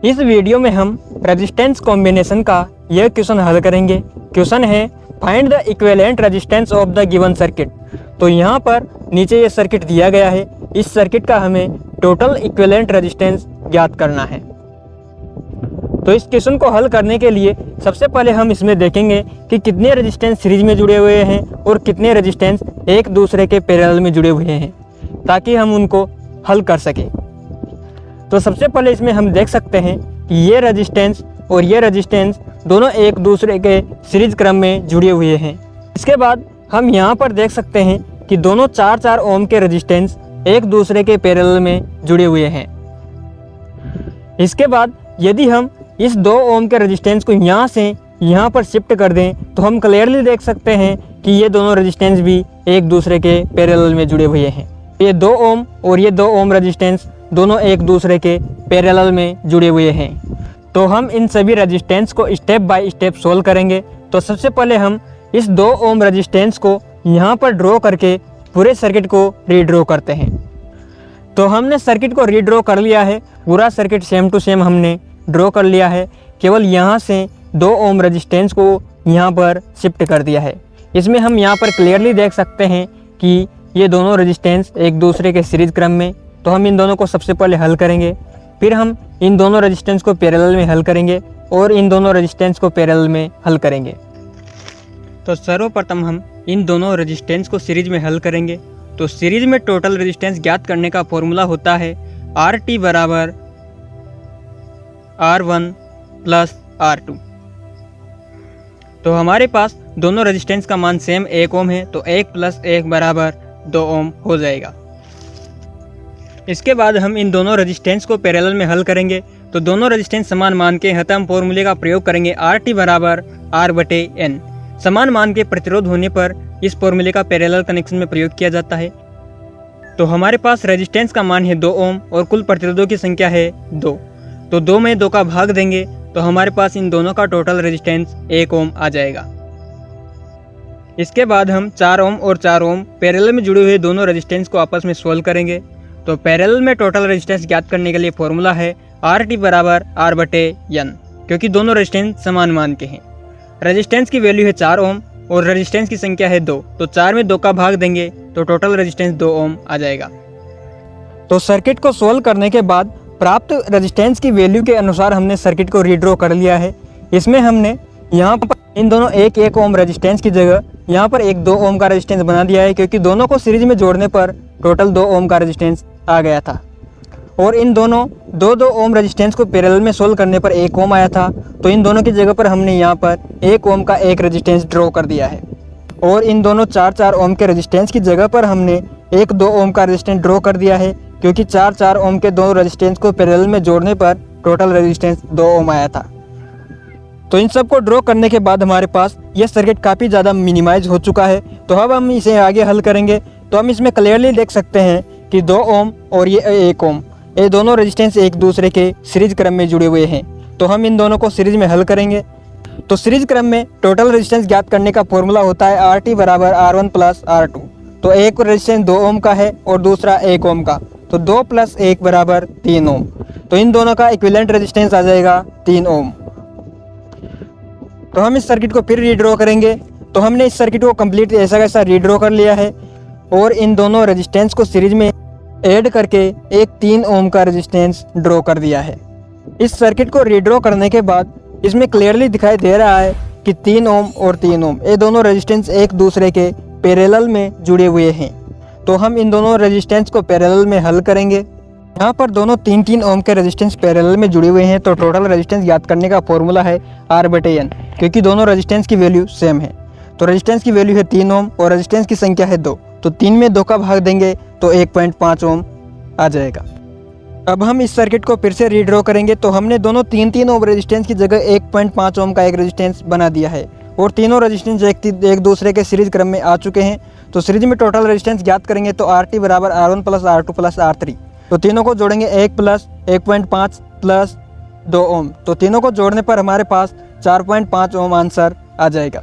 इस वीडियो में हम रेजिस्टेंस कॉम्बिनेशन का यह क्वेश्चन हल करेंगे। क्वेश्चन है find the equivalent resistance of the given circuit. तो यहाँ पर नीचे ये सर्किट दिया गया है, इस सर्किट का हमें टोटल इक्विवेलेंट रेजिस्टेंस ज्ञात करना है। तो इस क्वेश्चन को हल करने के लिए सबसे पहले हम इसमें देखेंगे कि कितने रेजिस्टेंस सीरीज में जुड़े हुए हैं और कितने रेजिस्टेंस एक दूसरे के पैरेलल में जुड़े हुए हैं, ताकि हम उनको हल कर सकें। तो सबसे पहले इसमें हम देख सकते हैं कि ये रेजिस्टेंस और ये रेजिस्टेंस दोनों एक दूसरे के सीरीज क्रम में जुड़े हुए हैं। इसके बाद हम यहाँ पर देख सकते हैं कि दोनों 4-4 ओम के रेजिस्टेंस एक दूसरे के पैरेलल में जुड़े हुए हैं। इसके बाद यदि हम इस 2 ओम के रेजिस्टेंस को यहाँ से यहाँ पर शिफ्ट कर दें तो हम क्लियरली देख सकते हैं कि ये दोनों रेजिस्टेंस भी एक दूसरे के पैरेलल में जुड़े हुए हैं। ये 2 ओम और ये 2 ओम रेजिस्टेंस दोनों एक दूसरे के पैरेलल में जुड़े हुए हैं। तो हम इन सभी रेजिस्टेंस को स्टेप बाय स्टेप सोल्व करेंगे। तो सबसे पहले हम इस 2 ओम रेजिस्टेंस को यहाँ पर ड्रॉ करके पूरे सर्किट को रीड्रॉ करते हैं। तो हमने सर्किट को रीड्रॉ कर लिया है, पूरा सर्किट सेम टू सेम हमने ड्रॉ कर लिया है। केवल यहाँ से 2 ओम रेजिस्टेंस को यहाँ पर शिफ्ट कर दिया है। इसमें हम यहाँ पर क्लियरली देख सकते हैं कि ये दोनों रेजिस्टेंस एक दूसरे के सीरीज क्रम में। तो हम इन दोनों को सबसे पहले हल करेंगे, फिर हम इन दोनों रेजिस्टेंस को पैरेलल में हल करेंगे और इन दोनों रेजिस्टेंस को पैरेलल में हल करेंगे। तो सर्वप्रथम हम इन दोनों रेजिस्टेंस को सीरीज में हल करेंगे। तो सीरीज में टोटल रेजिस्टेंस ज्ञात करने का फॉर्मूला होता है RT बराबर R1 प्लस R2। तो हमारे पास दोनों रेजिस्टेंस का मान सेम 1 ओम है, तो 1 प्लस 1 बराबर 2 ओम हो जाएगा। इसके बाद हम इन दोनों रेजिस्टेंस को पैरेलल में हल करेंगे। तो दोनों रेजिस्टेंस समान मान के हैं, हम फॉर्मूले का प्रयोग करेंगे RT बराबर R/N। समान मान के प्रतिरोध होने पर इस फॉर्मूले का पैरेलल कनेक्शन में प्रयोग किया जाता है। तो हमारे पास रेजिस्टेंस का मान है 2 ओम और कुल प्रतिरोधों की संख्या है 2। तो 2 में 2 का भाग देंगे तो हमारे पास इन दोनों का टोटल रेजिस्टेंस 1 ओम आ जाएगा। इसके बाद हम 4 ओम और 4 ओम पैरेलल में जुड़े हुए दोनों रेजिस्टेंस को आपस में सोल्व करेंगे। तो पैरेलल में टोटल रेजिस्टेंस ज्ञात करने के लिए फॉर्मूला है RT बराबर R/N, क्योंकि दोनों रेजिस्टेंस समान मान के हैं। रेजिस्टेंस की वैल्यू है 4 ओम और रेजिस्टेंस की संख्या है 2। तो 4 में 2 का भाग देंगे तो टोटल रेजिस्टेंस 2 ओम आ जाएगा। तो सर्किट को सोल्व करने के बाद प्राप्त रेजिस्टेंस की वैल्यू के अनुसार हमने सर्किट को रीड्रॉ कर लिया है। इसमें हमने यहाँ पर इन दोनों 1-1 ओम रेजिस्टेंस की जगह यहाँ पर एक 2 ओम का रेजिस्टेंस बना दिया है, क्योंकि दोनों को सीरीज में जोड़ने पर टोटल 2 ओम का रेजिस्टेंस आ गया था। और इन दोनों 2-2 ओम रेजिस्टेंस को पैरेलल में सोल्व करने पर 1 ओम आया था। तो इन दोनों की जगह पर हमने यहाँ पर 1 ओम का एक रेजिस्टेंस ड्रॉ कर दिया है। और इन दोनों 4-4 ओम के रेजिस्टेंस की जगह पर हमने 1-2 ओम का रेजिस्टेंस ड्रॉ कर दिया है, क्योंकि 4-4 ओम के 2 रेजिस्टेंस को पैरेलल में जोड़ने पर टोटल रेजिस्टेंस 2 ओम आया था। तो इन सब को ड्रॉ करने के बाद हमारे पास यह सर्किट काफ़ी ज़्यादा मिनिमाइज हो चुका है। तो अब हम इसे आगे हल करेंगे। तो हम इसमें क्लियरली देख सकते हैं कि 2 ओम और ये 1 ओम, ये दोनों रेजिस्टेंस एक दूसरे के सीरीज क्रम में जुड़े हुए हैं। तो हम इन दोनों को सीरीज में हल करेंगे। तो सीरीज क्रम में टोटल रेजिस्टेंस ज्ञात करने का फॉर्मूला होता है RT बराबर R1 प्लस R2। तो एक रेजिस्टेंस 2 ओम का है और दूसरा 1 ओम का, तो 2 + 1 बराबर 3 ओम। तो इन दोनों का इक्विवेलेंट रेजिस्टेंस आ जाएगा 3 ओम। तो हम इस सर्किट को फिर रीड्रॉ करेंगे। तो हमने इस सर्किट को कंप्लीट ऐसा कैसा रीड्रॉ कर लिया है और इन दोनों रेजिस्टेंस को सीरीज में ऐड करके एक 3 ओम का रेजिस्टेंस ड्रॉ कर दिया है। इस सर्किट को रीड्रॉ करने के बाद इसमें क्लियरली दिखाई दे रहा है कि 3 ओम और 3 ओम ये दोनों रेजिस्टेंस एक दूसरे के पैरेलल में जुड़े हुए हैं। तो हम इन दोनों रेजिस्टेंस को पैरेलल में हल करेंगे। यहाँ पर दोनों 3-3 ओम के रेजिस्टेंस पैरेलल में जुड़े हुए हैं। तो टोटल रेजिस्टेंस ज्ञात करने का फॉर्मूला है R/N, क्योंकि दोनों रेजिस्टेंस की वैल्यू सेम है। तो रेजिस्टेंस की वैल्यू है 3 ओम और रेजिस्टेंस की संख्या है 2। तो 3 में 2 का भाग देंगे तो 1.5 ओम आ जाएगा। अब हम इस सर्किट को फिर से रीड्रॉ करेंगे। तो हमने दोनों 3-3 ओम रेजिस्टेंस की जगह 1.5 ओम का एक रेजिस्टेंस बना दिया है और तीनों रेजिस्टेंस एक दूसरे के सीरीज क्रम में आ चुके हैं। तो सीरीज में टोटल रेजिस्टेंस ज्ञात करेंगे तो RT बराबर R1 plus R2 plus R3। तो तीनों को जोड़ेंगे 1 प्लस 1.5 प्लस 2 ओम। तो तीनों को जोड़ने पर हमारे पास 4.5 ओम आंसर आ जाएगा।